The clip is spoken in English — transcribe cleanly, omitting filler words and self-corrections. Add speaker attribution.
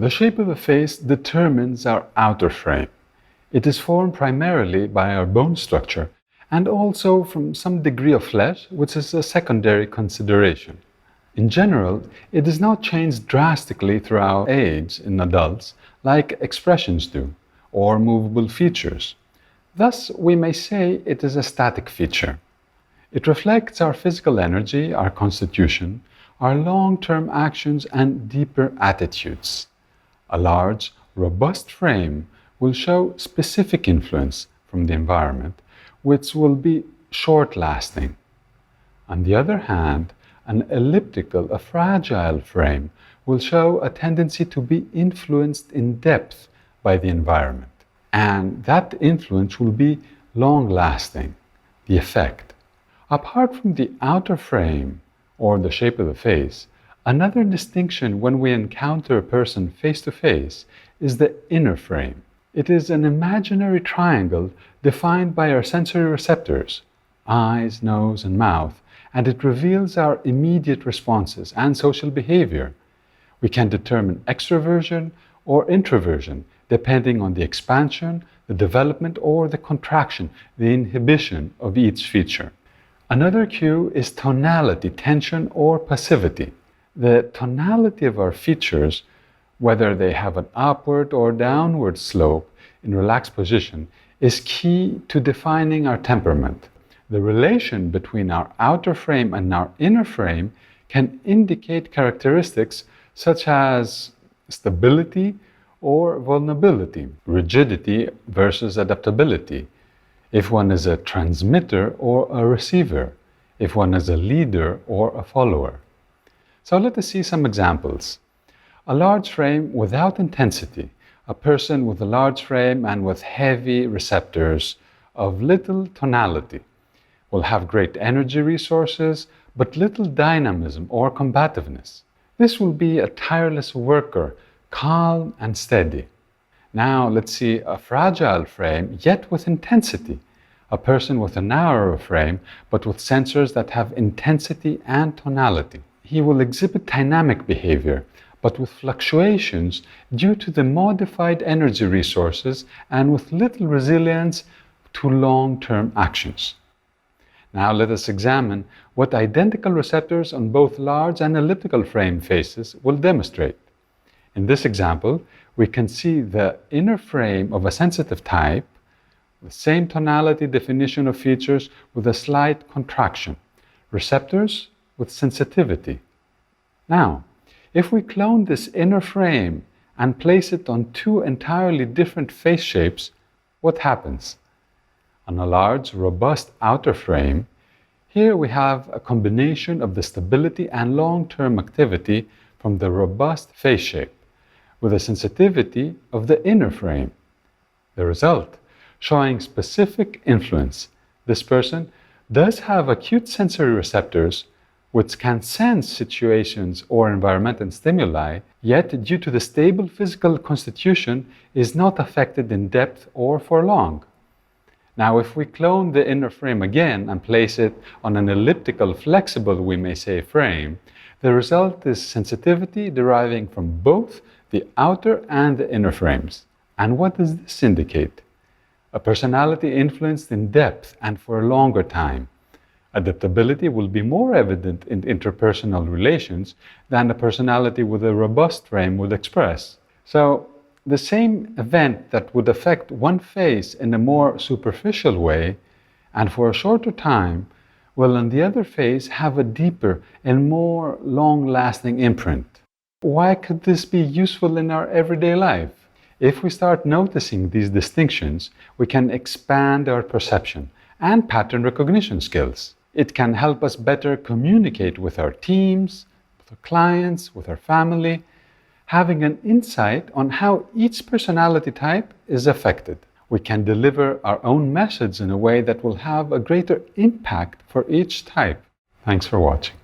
Speaker 1: The shape of the face determines our outer frame. It is formed primarily by our bone structure and also from some degree of flesh, which is a secondary consideration. In general, it does not change drastically throughout age in adults like expressions do, or movable features. Thus, we may say it is a static feature. It reflects our physical energy, our constitution, our long-term actions, and deeper attitudes. A large, robust frame will show specific influence from the environment, which will be short-lasting. On the other hand, an elliptical, a fragile frame, will show a tendency to be influenced in depth by the environment. And that influence will be long-lasting, the effect. Apart from the outer frame, or the shape of the face, another distinction when we encounter a person face-to-face is the inner frame. It is an imaginary triangle defined by our sensory receptors, eyes, nose, and mouth, and it reveals our immediate responses and social behavior. We can determine extroversion or introversion depending on the expansion, the development, or the contraction, the inhibition of each feature. Another cue is tonality, tension, or passivity. The tonality of our features, whether they have an upward or downward slope in relaxed position, is key to defining our temperament. The relation between our outer frame and our inner frame can indicate characteristics such as stability or vulnerability, rigidity versus adaptability, if one is a transmitter or a receiver, if one is a leader or a follower. So let us see some examples. A large frame without intensity, a person with a large frame and with heavy receptors of little tonality, will have great energy resources but little dynamism or combativeness. This will be a tireless worker, calm and steady. Now let's see a fragile frame yet with intensity, a person with a narrower frame but with sensors that have intensity and tonality. He will exhibit dynamic behavior but with fluctuations due to the modified energy resources and with little resilience to long-term actions. Now let us examine what identical receptors on both large and elliptical frame faces will demonstrate. In this example, we can see the inner frame of a sensitive type, the same tonality definition of features with a slight contraction, receptors with sensitivity. Now, if we clone this inner frame and place it on two entirely different face shapes, what happens? On a large, robust outer frame, here we have a combination of the stability and long-term activity from the robust face shape, with the sensitivity of the inner frame. The result, showing specific influence. This person does have acute sensory receptors which can sense situations or environmental stimuli, yet due to the stable physical constitution is not affected in depth or for long. Now, if we clone the inner frame again and place it on an elliptical, flexible, we may say, frame, the result is sensitivity deriving from both the outer and the inner frames. And what does this indicate? A personality influenced in depth and for a longer time. Adaptability will be more evident in interpersonal relations than a personality with a robust frame would express. So, the same event that would affect one face in a more superficial way and for a shorter time will on the other face have a deeper and more long-lasting imprint. Why could this be useful in our everyday life? If we start noticing these distinctions, we can expand our perception and pattern recognition skills. It can help us better communicate with our teams, with our clients, with our family, having an insight on how each personality type is affected. We can deliver our own message in a way that will have a greater impact for each type. Thanks for watching.